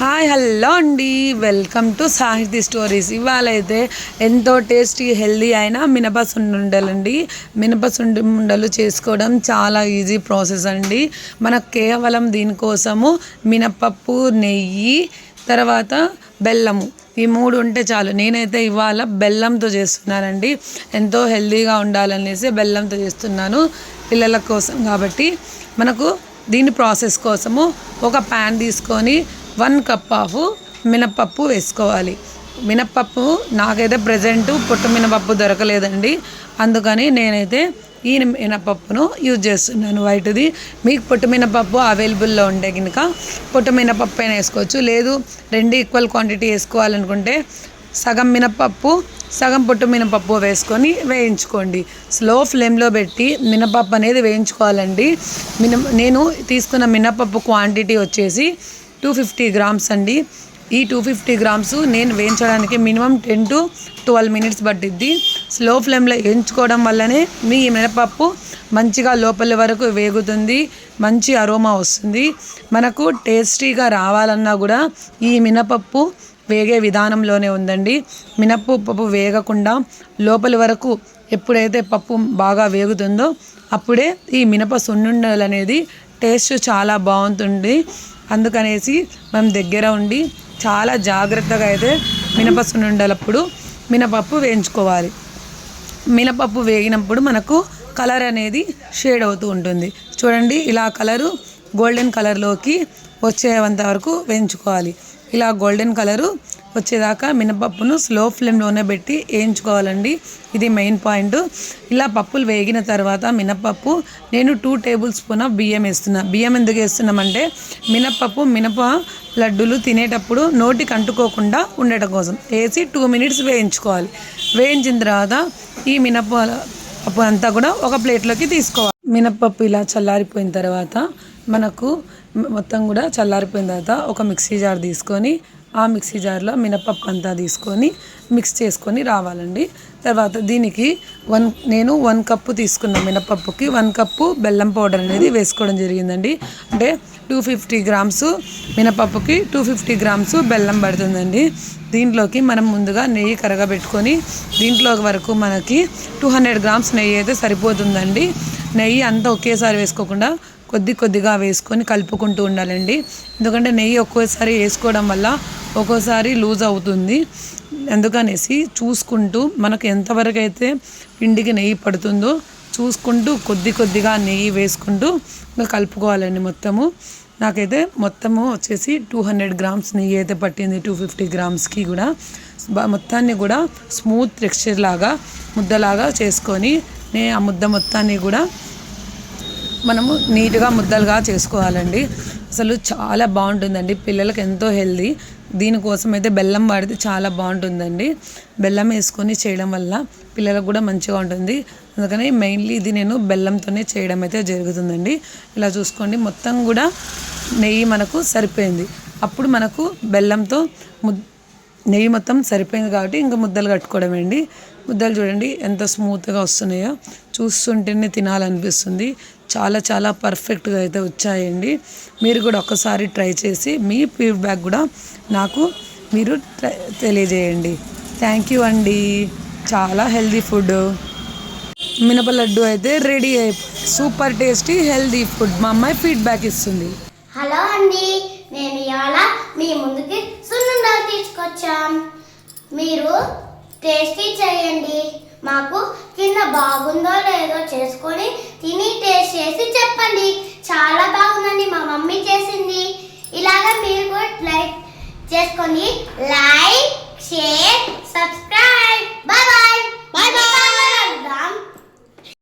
Hi hello అండి, welcome to సాహితీ stories. ఇవాళ అయితే ఎంతో టేస్టీ హెల్దీ అయిన మినపసుండుండలండి. మినపసుండుండలు చేసుకోవడం చాలా ఈజీ ప్రాసెస్ అండి. మనకు కేవలం దీనికోసము మినపప్పు, నెయ్యి, తర్వాత బెల్లము, ఈ మూడు ఉంటే చాలు. నేనైతే ఇవాళ బెల్లంతో చేస్తున్నానండి. ఎంతో హెల్దీగా ఉండాలనేసి బెల్లంతో చేస్తున్నాను, పిల్లల కోసం కాబట్టి. మనకు దీని ప్రాసెస్ కోసము ఒక ప్యాన్ తీసుకొని 1 కప్ ఆఫ్ మినపప్పు వేసుకోవాలి. మినపప్పు నాకైతే ప్రజెంట్ పొట్టు మినపప్పు దొరకలేదండి, అందుకని నేనైతే ఈ మినపప్పును యూజ్ చేస్తున్నాను, వైట్ది. మీకు పొట్టు మినపప్పు అవైలబుల్లో ఉంటే కనుక పొట్టు మినపప్పు అయినా వేసుకోవచ్చు. లేదు 2 ఈక్వల్ క్వాంటిటీ వేసుకోవాలనుకుంటే సగం మినపప్పు సగం పొట్టు మినపప్పు వేసుకొని వేయించుకోండి. స్లో ఫ్లేమ్లో పెట్టి మినపప్పు అనేది వేయించుకోవాలండి. నేను తీసుకున్న మినపప్పు క్వాంటిటీ వచ్చేసి 250 గ్రామ్స్ అండి. ఈ 250 గ్రామ్స్ నేను వేయించడానికి మినిమం 10 to 12 మినిట్స్ పట్టిద్ది. స్లో ఫ్లేమ్లో వేయించుకోవడం వల్లనే మీ మినపప్పు మంచిగా లోపలి వరకు వేగుతుంది, మంచి అరోమా వస్తుంది. మనకు టేస్టీగా రావాలన్నా కూడా ఈ మినపప్పు వేగే విధానంలోనే ఉందండి. మినపప్పు వేగకుండా లోపలి వరకు ఎప్పుడైతే పప్పు బాగా వేగుతుందో అప్పుడే ఈ మినప సున్నుండలు అనేది టేస్ట్ చాలా బాగుంటుంది. అందుకనేసి మనం దగ్గర ఉండి చాలా జాగ్రత్తగా అయితే మినప సున్నుండలప్పుడు మినపప్పు వేయించుకోవాలి. మినపప్పు వేగినప్పుడు మనకు కలర్ అనేది షేడ్ అవుతూ ఉంటుంది. చూడండి, ఇలా కలరు గోల్డెన్ కలర్లోకి వచ్చేంత వరకు వేయించుకోవాలి. ఇలా గోల్డెన్ కలరు వచ్చేదాకా మినపప్పును స్లో ఫ్లేమ్లోనే పెట్టి వేయించుకోవాలండి. ఇది మెయిన్ పాయింట్. ఇలా పప్పులు వేగిన తర్వాత మినపప్పు నేను 2 టేబుల్ స్పూన్ ఆఫ్ బియ్యం వేస్తున్నా. బియ్యం ఎందుకు వేస్తున్నామంటే మినప లడ్డూలు తినేటప్పుడు నోటికి అంటుకోకుండా ఉండటం కోసం వేసి 2 మినిట్స్ వేయించుకోవాలి. వేయించిన తర్వాత ఈ మినపప్పు అంతా కూడా ఒక ప్లేట్లోకి తీసుకోవాలి. మినపప్పు ఇలా చల్లారిపోయిన తర్వాత మనకు మొత్తం కూడా చల్లారిపోయిన తర్వాత ఒక మిక్సీ జార్ తీసుకొని ఆ మిక్సీ జార్లో మినపప్పు అంతా తీసుకొని మిక్స్ చేసుకొని రావాలండి. తర్వాత దీనికి నేను 1 కప్పు తీసుకున్న మినపప్పుకి 1 కప్పు బెల్లం పౌడర్ అనేది వేసుకోవడం జరిగిందండి. అంటే 250 గ్రామ్స్ మినపప్పుకి 250 గ్రామ్స్ బెల్లం పడుతుందండి. దీంట్లోకి మనం ముందుగా నెయ్యి కరగబెట్టుకొని దీంట్లో వరకు మనకి 200 గ్రామ్స్ నెయ్యి అయితే సరిపోతుందండి. నెయ్యి అంతా ఒకేసారి వేసుకోకుండా కొద్దిగా వేసుకొని కలుపుకుంటూ ఉండాలండి. ఎందుకంటే నెయ్యి ఒక్కోసారి వేసుకోవడం వల్ల ఒక్కోసారి లూజ్ అవుతుంది. అందుకనేసి చూసుకుంటూ మనకు ఎంతవరకు అయితే పిండికి నెయ్యి పడుతుందో చూసుకుంటూ కొద్దిగా నెయ్యి వేసుకుంటూ కలుపుకోవాలండి. నాకైతే మొత్తము వచ్చేసి 200 గ్రామ్స్ నెయ్యి అయితే పట్టింది. 250 గ్రామ్స్కి కూడా మొత్తాన్ని కూడా స్మూత్ టెక్స్చర్ లాగా ముద్దలాగా చేసుకొని ఆ ముద్ద మొత్తాన్ని కూడా మనము నీట్గా ముద్దలుగా చేసుకోవాలండి. అసలు చాలా బాగుంటుందండి, పిల్లలకు ఎంతో హెల్దీ. దీనికోసం అయితే బెల్లం వాడితే చాలా బాగుంటుందండి. బెల్లం వేసుకొని చేయడం వల్ల పిల్లలకు కూడా మంచిగా ఉంటుంది. అందుకని మెయిన్లీ ఇది నేను బెల్లంతోనే చేయడం అయితే జరుగుతుందండి. ఇలా చూసుకోండి, మొత్తం కూడా నెయ్యి మనకు సరిపోయింది. అప్పుడు మనకు బెల్లంతో నెయ్యి మొత్తం సరిపోయింది కాబట్టి ఇంకా ముద్దలు కట్టుకోవడం అండి. ముద్దలు చూడండి ఎంత స్మూత్గా వస్తున్నాయో, చూస్తుంటేనే తినాలనిపిస్తుంది. చాలా పర్ఫెక్ట్గా అయితే వచ్చాయండి. మీరు కూడా ఒకసారి ట్రై చేసి మీ ఫీడ్బ్యాక్ కూడా నాకు మీరు తెలియజేయండి. థ్యాంక్ యూ అండి. చాలా హెల్దీ ఫుడ్ మినప లడ్డు అయితే రెడీ అయిపోయింది. Super tasty healthy food. మా అమ్మాయి ఫీడ్బ్యాక్ ఇస్తుంది. హలో అండి, నేను ఇవాళ మీ ముందుకి సున్నుండలు తీసుకొచ్చాం. మీరు టేస్టీ చేయండి. మాకు కింద బాగుందో లేదో చేసుకొని తిని టేస్ట్ చేసి చెప్పండి. చాలా బాగుందండి, మా మమ్మీ చేసింది. ఇలాగా మీరు కూడా లైక్ చేసుకొని లైక్, షేర్, సబ్స్క్రైబ్. బాయ్.